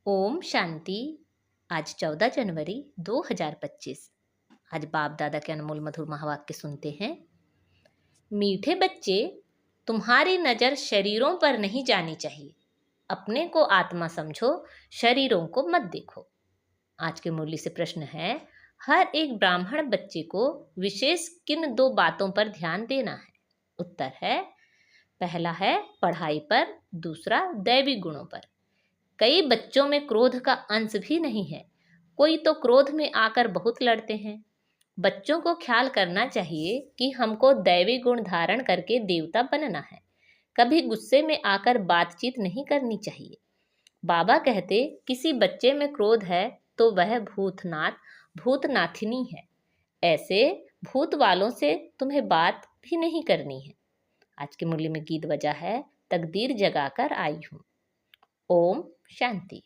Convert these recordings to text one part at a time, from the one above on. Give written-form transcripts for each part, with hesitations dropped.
ओम शांति। आज 14 जनवरी 2025। आज बाप दादा के अनमोल मधुर महावाक्य सुनते हैं। मीठे बच्चे, तुम्हारी नजर शरीरों पर नहीं जानी चाहिए। अपने को आत्मा समझो, शरीरों को मत देखो। आज के मुरली से प्रश्न है, हर एक ब्राह्मण बच्चे को विशेष किन दो बातों पर ध्यान देना है? उत्तर है, पहला है पढ़ाई पर, दूसरा दैवी गुणों पर। कई बच्चों में क्रोध का अंश भी नहीं है। कोई तो क्रोध में आकर बहुत लड़ते हैं। बच्चों को ख्याल करना चाहिए कि हमको दैवी गुण धारण करके देवता बनना है। कभी गुस्से में आकर बातचीत नहीं करनी चाहिए। बाबा कहते, किसी बच्चे में क्रोध है तो वह भूतनाथ भूतनाथिनी है। ऐसे भूत वालों से तुम्हें बात भी नहीं करनी है। आज की मुरली में गीत बजा है, तकदीर जगाकर आई हूँ। ओम शांति।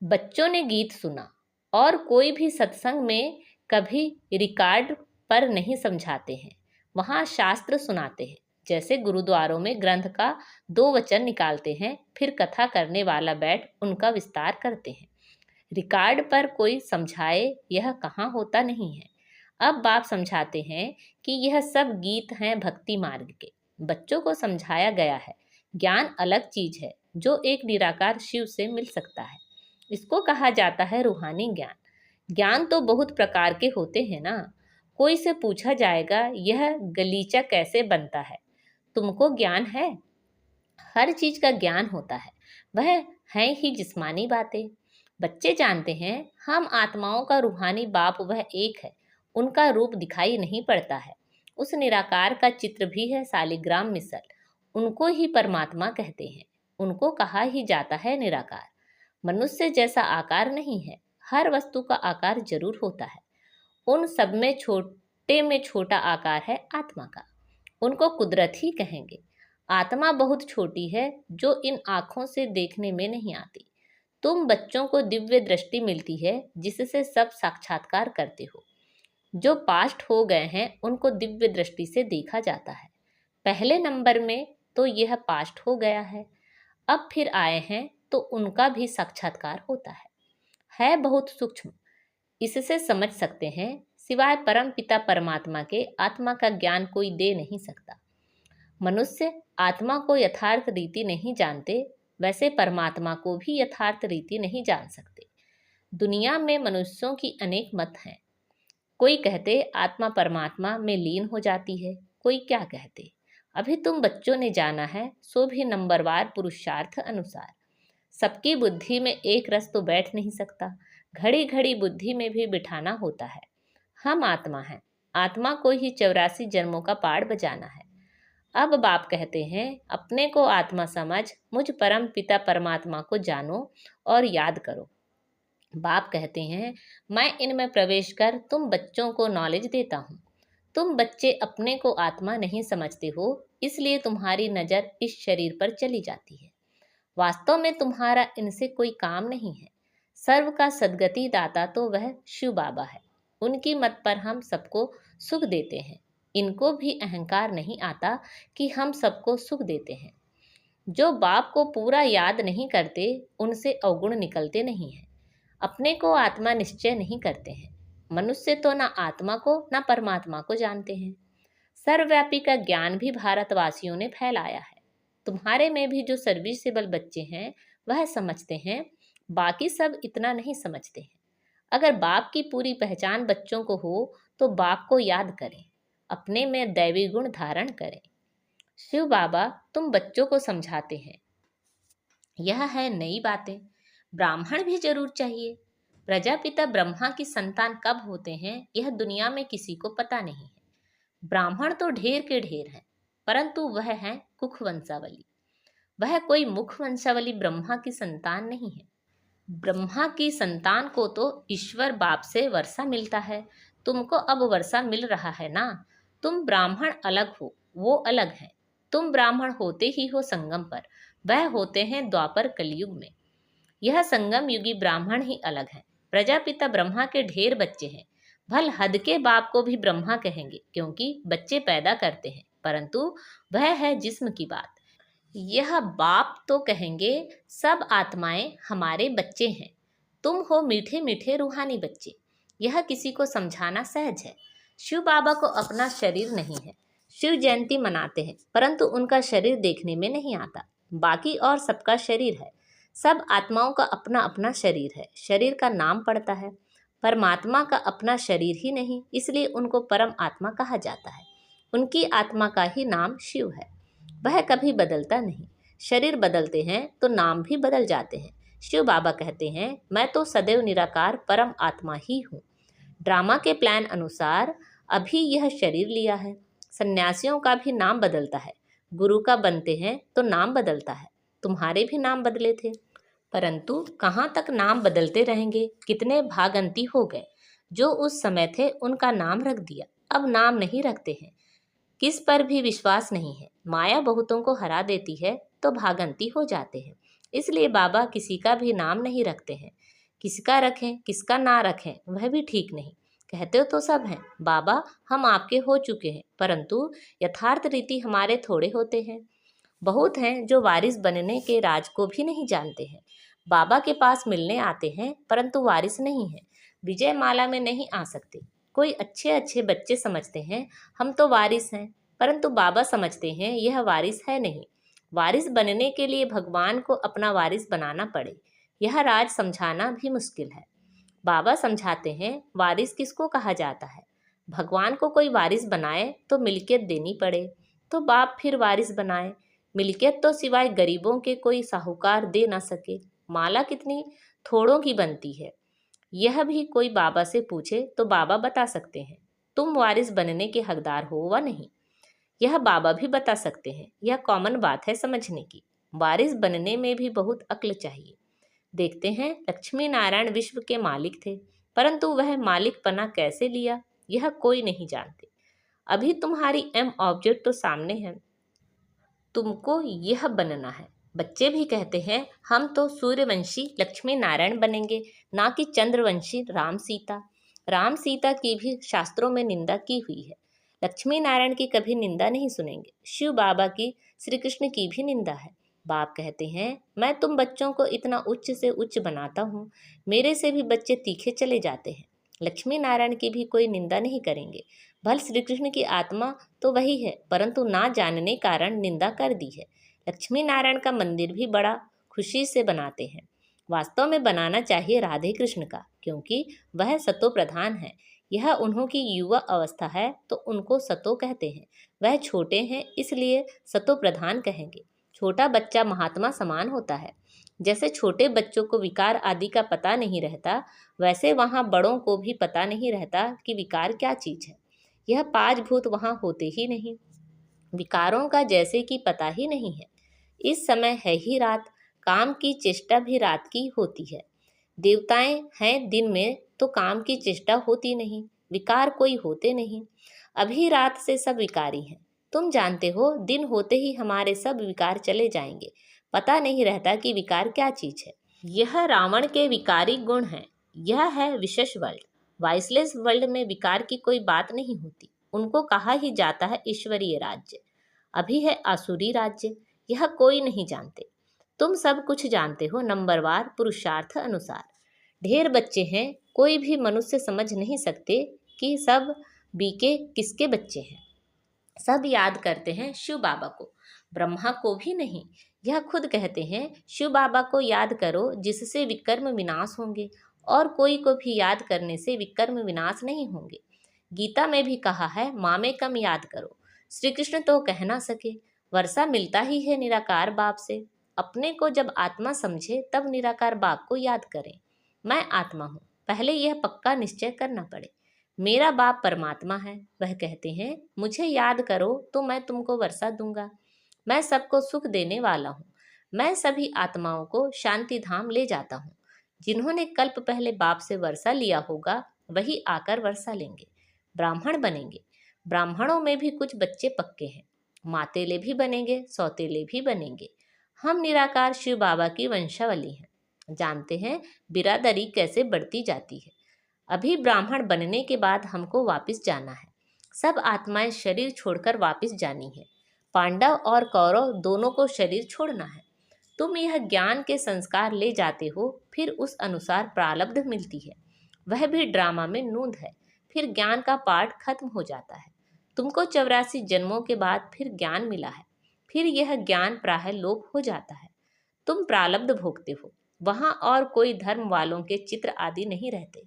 बच्चों ने गीत सुना और कोई भी सत्संग में कभी रिकॉर्ड पर नहीं समझाते हैं। वहाँ शास्त्र सुनाते हैं। जैसे गुरुद्वारों में ग्रंथ का 2 वचन निकालते हैं, फिर कथा करने वाला बैठ उनका विस्तार करते हैं। रिकॉर्ड पर कोई समझाए, यह कहाँ होता नहीं है। अब बाप समझाते हैं कि यह सब गीत हैं भक्ति मार्ग के। बच्चों को समझाया गया है, ज्ञान अलग चीज है जो एक निराकार शिव से मिल सकता है। इसको कहा जाता है रूहानी ज्ञान। ज्ञान तो बहुत प्रकार के होते हैं ना। कोई से पूछा जाएगा, यह गलीचा कैसे बनता है? तुमको ज्ञान है? हर चीज का ज्ञान होता है, वह है ही जिस्मानी बातें। बच्चे जानते हैं हम आत्माओं का रूहानी बाप वह एक है। उनका रूप दिखाई नहीं पड़ता है। उस निराकार का चित्र भी है सालिग्राम मिसल। उनको ही परमात्मा कहते हैं। उनको कहा ही जाता है निराकार। मनुष्य जैसा आकार नहीं है। हर वस्तु का आकार जरूर होता है। उन सब में छोटा आकार है आत्मा का। उनको कुदरत ही कहेंगे। आत्मा बहुत छोटी है जो इन आँखों से देखने में नहीं आती। तुम बच्चों को दिव्य दृष्टि मिलती है जिससे सब साक्षात्कार करते हो। जो पास्ट हो गए हैं उनको दिव्य दृष्टि से देखा जाता है। पहले नंबर में तो यह पास्ट हो गया है। अब फिर आए हैं तो उनका भी साक्षात्कार होता है बहुत सूक्ष्म। इससे समझ सकते हैं, सिवाय परम पिता परमात्मा के आत्मा का ज्ञान कोई दे नहीं सकता। मनुष्य आत्मा को यथार्थ रीति नहीं जानते, वैसे परमात्मा को भी यथार्थ रीति नहीं जान सकते। दुनिया में मनुष्यों की अनेक मत हैं। कोई कहते आत्मा परमात्मा में लीन हो जाती है, कोई क्या कहते। अभी तुम बच्चों ने जाना है, सो भी नंबरवार पुरुषार्थ अनुसार। सबकी बुद्धि में एक रस तो बैठ नहीं सकता। घड़ी घड़ी बुद्धि में भी बिठाना होता है। हम आत्मा हैं। आत्मा को ही 84 जन्मों का पाठ बजाना है। अब बाप कहते हैं, अपने को आत्मा समझ, मुझ परम पिता परमात्मा को जानो और याद करो। बाप कहते हैं, मैं इनमें प्रवेश कर तुम बच्चों को नॉलेज देता हूँ। तुम बच्चे अपने को आत्मा नहीं समझते हो, इसलिए तुम्हारी नज़र इस शरीर पर चली जाती है। वास्तव में तुम्हारा इनसे कोई काम नहीं है। सर्व का सद्गति दाता तो वह शिव बाबा है। उनकी मत पर हम सबको सुख देते हैं। इनको भी अहंकार नहीं आता कि हम सबको सुख देते हैं। जो बाप को पूरा याद नहीं करते, उनसे अवगुण निकलते नहीं हैं। अपने को आत्मा निश्चय नहीं करते हैं। मनुष्य तो ना आत्मा को ना परमात्मा को जानते हैं। सर्वव्यापी का ज्ञान भी भारतवासियों ने फैलाया है। तुम्हारे में भी जो सर्विसेबल बच्चे हैं वह समझते हैं, बाकी सब इतना नहीं समझते हैं। अगर बाप की पूरी पहचान बच्चों को हो तो बाप को याद करें, अपने में दैवी गुण धारण करें। शिव बाबा तुम बच्चों को समझाते हैं, यह है नई बातें। ब्राह्मण भी जरूर चाहिए। प्रजापिता ब्रह्मा की संतान कब होते हैं यह दुनिया में किसी को पता नहीं है। ब्राह्मण तो ढेर के ढेर हैं, परंतु वह है कुख वंशावली। वह कोई मुख वंशावली ब्रह्मा की संतान नहीं है। ब्रह्मा की संतान को तो ईश्वर बाप से वर्षा मिलता है। तुमको अब वर्षा मिल रहा है ना। तुम ब्राह्मण अलग हो, वो अलग है। तुम ब्राह्मण होते ही हो संगम पर, वह होते हैं द्वापर कलयुग में। यह संगम युगी ब्राह्मण ही अलग है। प्रजापिता ब्रह्मा के ढेर बच्चे हैं। भल हद के बाप को भी ब्रह्मा कहेंगे, क्योंकि बच्चे पैदा करते हैं, परंतु वह है जिस्म की बात। यह बाप तो कहेंगे सब आत्माएं हमारे बच्चे हैं, तुम हो मीठे मीठे रूहानी बच्चे। यह किसी को समझाना सहज है। शिव बाबा को अपना शरीर नहीं है। शिव जयंती मनाते हैं परंतु उनका शरीर देखने में नहीं आता। बाकी और सबका शरीर है। सब आत्माओं का अपना अपना शरीर है। शरीर का नाम पड़ता है। परमात्मा का अपना शरीर ही नहीं, इसलिए उनको परम आत्मा कहा जाता है। उनकी आत्मा का ही नाम शिव है। वह कभी बदलता नहीं। शरीर बदलते हैं तो नाम भी बदल जाते हैं। शिव बाबा कहते हैं, मैं तो सदैव निराकार परम आत्मा ही हूँ। ड्रामा के प्लान अनुसार अभी यह शरीर लिया है। सन्यासियों का भी नाम बदलता है। गुरु का बनते हैं तो नाम बदलता है। तुम्हारे भी नाम बदले थे, परंतु कहाँ तक नाम बदलते रहेंगे। कितने भागंती हो गए जो उस समय थे उनका नाम रख दिया, अब नाम नहीं रखते हैं। किस पर भी विश्वास नहीं है। माया बहुतों को हरा देती है तो भागंती हो जाते हैं। इसलिए बाबा किसी का भी नाम नहीं रखते हैं। किसका रखें किसका ना रखें वह भी ठीक नहीं। कहते हो तो सब हैं बाबा, हम आपके हो चुके हैं, परंतु यथार्थ रीति हमारे थोड़े होते हैं। बहुत हैं जो वारिस बनने के राज को भी नहीं जानते हैं। बाबा के पास मिलने आते हैं परंतु वारिस नहीं है। विजय माला में नहीं आ सकते। कोई अच्छे अच्छे बच्चे समझते हैं हम तो वारिस हैं, परंतु बाबा समझते हैं यह वारिस है नहीं। वारिस बनने के लिए भगवान को अपना वारिस बनाना पड़े। यह राज समझाना भी मुश्किल है। बाबा समझाते हैं वारिस किसको कहा जाता है। भगवान को कोई वारिस बनाए तो मिल्कियत देनी पड़े, तो बाप फिर वारिस बनाए। मिल्कियत तो सिवाय गरीबों के कोई साहूकार दे ना सके। माला कितनी थोड़ों की बनती है, यह भी कोई बाबा से पूछे तो बाबा बता सकते हैं। तुम वारिस बनने के हकदार हो व नहीं, यह बाबा भी बता सकते हैं। यह कॉमन बात है समझने की। वारिस बनने में भी बहुत अक्ल चाहिए। देखते हैं लक्ष्मी नारायण विश्व के मालिक थे, परंतु वह मालिकपना कैसे लिया यह कोई नहीं जानते। अभी तुम्हारी एम ऑब्जेक्ट तो सामने है, तुमको यह बनना है। बच्चे भी कहते हैं हम तो सूर्यवंशी लक्ष्मी नारायण बनेंगे, ना कि चंद्रवंशी राम सीता। राम सीता की भी शास्त्रों में निंदा की हुई है। लक्ष्मी नारायण की कभी निंदा नहीं सुनेंगे। शिव बाबा की, श्री कृष्ण की भी निंदा है। बाप कहते हैं मैं तुम बच्चों को इतना उच्च से उच्च बनाता हूँ, मेरे से भी बच्चे तीखे चले जाते हैं। लक्ष्मी नारायण की भी कोई निंदा नहीं करेंगे। भल श्री कृष्ण की आत्मा तो वही है, परंतु ना जानने कारण निंदा कर दी है। लक्ष्मी नारायण का मंदिर भी बड़ा खुशी से बनाते हैं। वास्तव में बनाना चाहिए राधे कृष्ण का, क्योंकि वह सतो प्रधान है। यह उन्हों की युवा अवस्था है तो उनको सतो कहते हैं। वह छोटे हैं इसलिए सतो प्रधान कहेंगे। छोटा बच्चा महात्मा समान होता है। जैसे छोटे बच्चों को विकार आदि का पता नहीं रहता, वैसे वहाँ बड़ों को भी पता नहीं रहता कि विकार क्या चीज़ है। यह पांच भूत वहाँ होते ही नहीं। विकारों का जैसे कि पता ही नहीं है। इस समय है ही रात, काम की चेष्टा भी रात की होती है। देवताएं हैं दिन में तो काम की चेष्टा होती नहीं। विकार कोई होते नहीं। अभी रात से सब विकारी हैं। तुम जानते हो दिन होते ही हमारे सब विकार चले जाएंगे। पता नहीं रहता कि विकार क्या चीज है। यह रावण के विकारी गुण है। यह है विशेष वर्ल्ड। वाइसलेस वर्ल्ड में विकार की कोई बात नहीं होती। उनको कहा ही जाता है ईश्वरीय राज्य। अभी है आसुरी राज्य, यह कोई नहीं जानते। तुम सब कुछ जानते हो नंबरवार पुरुषार्थ अनुसार। ढेर बच्चे हैं, कोई भी मनुष्य समझ नहीं सकते कि सब बीके किसके बच्चे हैं। सब याद करते हैं शिव बाबा को, ब्रह्मा को भी नहीं। यह खुद कहते हैं शिव बाबा को याद करो जिससे विकर्म विनाश होंगे, और कोई को भी याद करने से विकर्म विनाश नहीं होंगे। गीता में भी कहा है माँ कम याद करो। श्री कृष्ण तो कह ना सके, वर्षा मिलता ही है निराकार बाप से। अपने को जब आत्मा समझे तब निराकार बाप को याद करें। मैं आत्मा हूँ, पहले यह पक्का निश्चय करना पड़े। मेरा बाप परमात्मा है। वह कहते हैं मुझे याद करो तो मैं तुमको वर्षा दूंगा। मैं सबको सुख देने वाला हूँ। मैं सभी आत्माओं को शांति धाम ले जाता हूँ। जिन्होंने कल्प पहले बाप से वर्षा लिया होगा वही आकर वर्षा लेंगे, ब्राह्मण बनेंगे। ब्राह्मणों में भी कुछ बच्चे पक्के हैं। मातेले भी बनेंगे, सौतेले भी बनेंगे। हम निराकार शिव बाबा की वंशावली हैं। जानते हैं बिरादरी कैसे बढ़ती जाती है। अभी ब्राह्मण बनने के बाद हमको वापस जाना है। सब आत्माएं शरीर छोड़कर वापस जानी है। पांडव और कौरव दोनों को शरीर छोड़ना है। तुम यह ज्ञान के संस्कार ले जाते हो, फिर उस अनुसार प्रारब्ध मिलती है, वह भी ड्रामा में नूंद है। फिर ज्ञान का पाठ खत्म हो जाता है। तुमको 84 जन्मों के बाद फिर ज्ञान मिला है, फिर यह ज्ञान प्रायः लोप हो जाता है। तुम प्रारब्ध भोगते हो, वहां और कोई धर्म वालों के चित्र आदि नहीं रहते।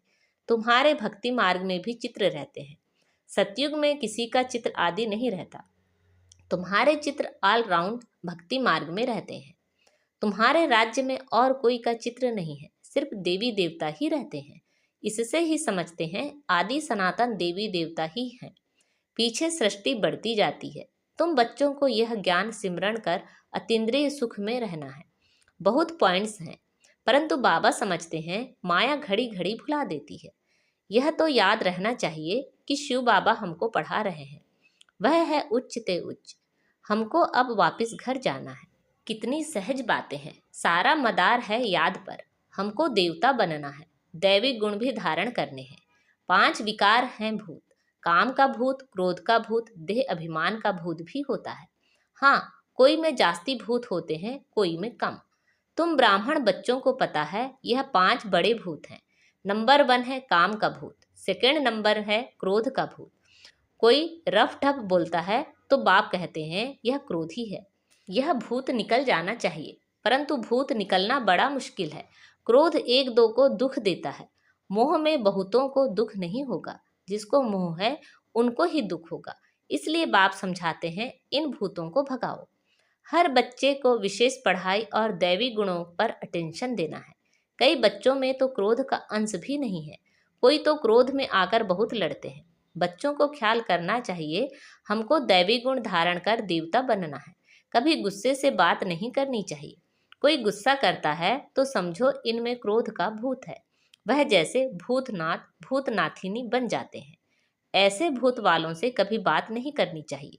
तुम्हारे भक्ति मार्ग में भी चित्र रहते हैं, सतयुग में किसी का चित्र आदि नहीं रहता। तुम्हारे चित्र ऑल राउंड भक्ति मार्ग में रहते हैं। तुम्हारे राज्य में और कोई का चित्र नहीं है, सिर्फ देवी देवता ही रहते हैं। इससे ही समझते हैं आदि सनातन देवी देवता ही हैं। पीछे सृष्टि बढ़ती जाती है। तुम बच्चों को यह ज्ञान सिमरण कर अतीन्द्रिय सुख में रहना है। बहुत पॉइंट्स हैं, परंतु बाबा समझते हैं माया घड़ी घड़ी भुला देती है। यह तो याद रहना चाहिए कि शिव बाबा हमको पढ़ा रहे हैं, वह है उच्च ते उच्च। हमको अब वापस घर जाना है। कितनी सहज बातें हैं, सारा मदार है याद पर। हमको देवता बनना है, दैविक गुण भी धारण करने हैं। 5 विकार हैं भूत, काम का भूत, क्रोध का भूत, देह अभिमान का भूत भी होता है। हाँ, कोई में जास्ती भूत होते हैं, कोई में कम। तुम ब्राह्मण बच्चों को पता है यह 5 बड़े भूत हैं। नंबर 1 है काम का भूत, सेकंड नंबर है क्रोध का भूत। कोई रफ ठप बोलता है तो बाप कहते हैं यह क्रोधी है, यह भूत निकल जाना चाहिए, परंतु भूत निकलना बड़ा मुश्किल है। क्रोध एक दो को दुख देता है, मोह में बहुतों को दुख नहीं होगा। जिसको मोह है उनको ही दुख होगा। इसलिए बाप समझाते हैं इन भूतों को भगाओ। हर बच्चे को विशेष पढ़ाई और दैवी गुणों पर अटेंशन देना है। कई बच्चों में तो क्रोध का अंश भी नहीं है, कोई तो क्रोध में आकर बहुत लड़ते हैं। बच्चों को ख्याल करना चाहिए हमको दैवी गुण धारण कर देवता बनना है। कभी गुस्से से बात नहीं करनी चाहिए। कोई गुस्सा करता है तो समझो इनमें क्रोध का भूत है, वह जैसे भूतनाथ भूतनाथिनी बन जाते हैं। ऐसे भूत वालों से कभी बात नहीं करनी चाहिए।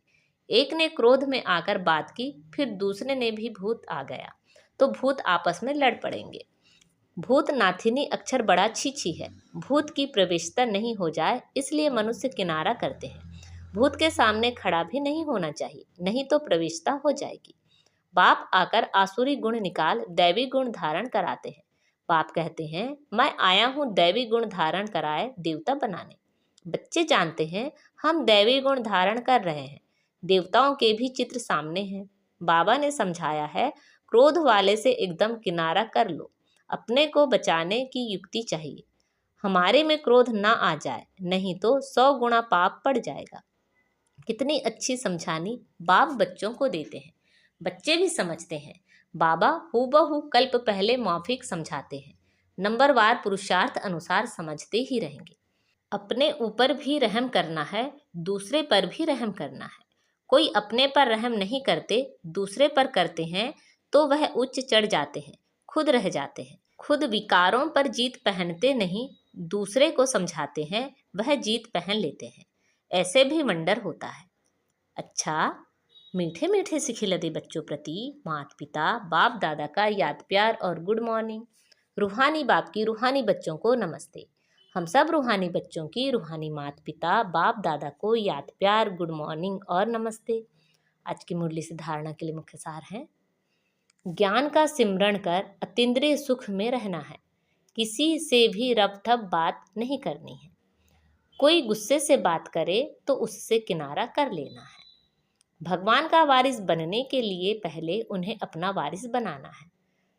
एक ने क्रोध में आकर बात की, फिर दूसरे ने भी भूत आ गया तो भूत आपस में लड़ पड़ेंगे। भूत नाथिनी अक्षर बड़ा छीछी है, भूत की प्रवेशता नहीं हो जाए इसलिए मनुष्य किनारा करते हैं। भूत के सामने खड़ा भी नहीं होना चाहिए, नहीं तो प्रवेशता हो जाएगी। बाप आकर आसुरी गुण निकाल दैवी गुण धारण कराते हैं। बाप कहते हैं मैं आया हूँ दैवी गुण धारण कराए देवता बनाने। बच्चे जानते हैं हम दैवी गुण धारण कर रहे हैं, देवताओं के भी चित्र सामने हैं। बाबा ने समझाया है क्रोध वाले से एकदम किनारा कर लो, अपने को बचाने की युक्ति चाहिए। हमारे में क्रोध ना आ जाए, नहीं तो 100 गुना पाप पड़ जाएगा। कितनी अच्छी समझानी बाप बच्चों को देते हैं, बच्चे भी समझते हैं। बाबा हूबहू कल्प पहले मौखिक समझाते हैं, नंबरवार पुरुषार्थ अनुसार समझते ही रहेंगे। अपने ऊपर भी रहम करना है, दूसरे पर भी रहम करना है। कोई अपने पर रहम नहीं करते, दूसरे पर करते हैं तो वह उच्च चढ़ जाते हैं, खुद रह जाते हैं। खुद विकारों पर जीत पहनते नहीं, दूसरे को समझाते हैं, वह जीत पहन लेते हैं। ऐसे भी वंडर होता है। अच्छा, मीठे मीठे सिखिलते बच्चों प्रति माता पिता बाप दादा का याद प्यार और गुड मॉर्निंग। रूहानी बाप की रूहानी बच्चों को नमस्ते। हम सब रूहानी बच्चों की रूहानी माता पिता बाप दादा को याद प्यार गुड मॉर्निंग और नमस्ते। आज की मुरली से धारणा के लिए मुख्य सार है, ज्ञान का सिमरण कर अतीन्द्रिय सुख में रहना है। किसी से भी रब ठब बात नहीं करनी है। कोई गुस्से से बात करे तो उससे किनारा कर लेना है। भगवान का वारिस बनने के लिए पहले उन्हें अपना वारिस बनाना है।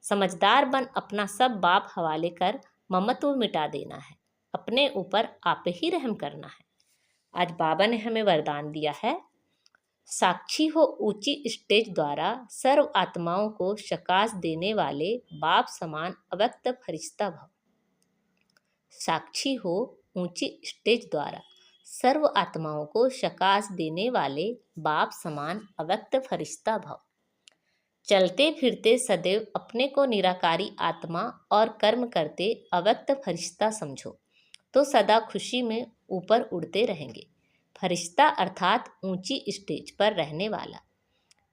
समझदार बन अपना सब बाप हवाले कर ममत्व मिटा देना है। अपने ऊपर आप ही रहम करना है। आज बाबा ने हमें वरदान दिया है, साक्षी हो ऊंची स्टेज द्वारा सर्व आत्माओं को शकास देने वाले बाप समान अव्यक्त फरिश्ता भव। साक्षी हो ऊंची स्टेज द्वारा सर्व आत्माओं को शकास देने वाले बाप समान अव्यक्त फरिश्ता भव। चलते फिरते सदैव अपने को निराकारी आत्मा और कर्म करते अव्यक्त फरिश्ता समझो तो सदा खुशी में ऊपर उड़ते रहेंगे। फरिश्ता अर्थात ऊंची स्टेज पर रहने वाला।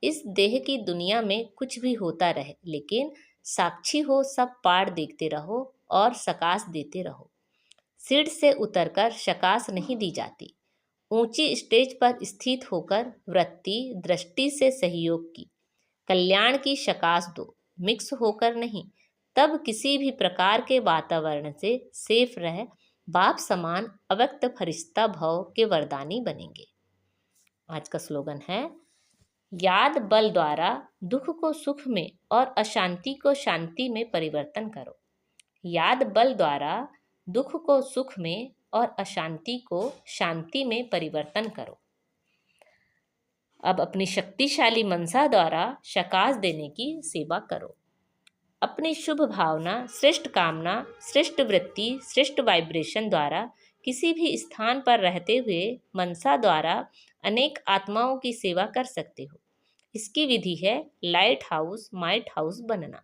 इस देह की दुनिया में कुछ भी होता रहे, लेकिन साक्षी हो सब पार देखते रहो और शकास देते रहो। सिर से उतरकर शकास नहीं दी जाती। ऊंची स्टेज पर स्थित होकर वृत्ति दृष्टि से सहयोग की, कल्याण की शकास दो, मिक्स होकर नहीं, तब किसी भी प्रकार के वातावरण से सेफ रह बाप समान अव्यक्त फरिश्ता भव के वरदानी बनेंगे। आज का स्लोगन है, याद बल द्वारा दुख को सुख में और अशांति को शांति में परिवर्तन करो। याद बल द्वारा दुख को सुख में और अशांति को शांति में परिवर्तन करो। अब अपनी शक्तिशाली मनसा द्वारा शकास देने की सेवा करो। अपनी शुभ भावना, श्रेष्ठ कामना, श्रेष्ठ वृत्ति, श्रेष्ठ वाइब्रेशन द्वारा किसी भी स्थान पर रहते हुए मनसा द्वारा अनेक आत्माओं की सेवा कर सकते हो। इसकी विधि है लाइट हाउस माइट हाउस बनना।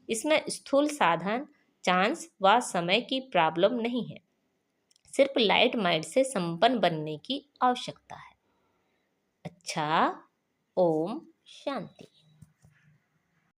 इसमें स्थूल साधन, चांस व समय की प्रॉब्लम नहीं है, सिर्फ लाइट माइट से संपन्न बनने की आवश्यकता है। अच्छा, ओम शांति।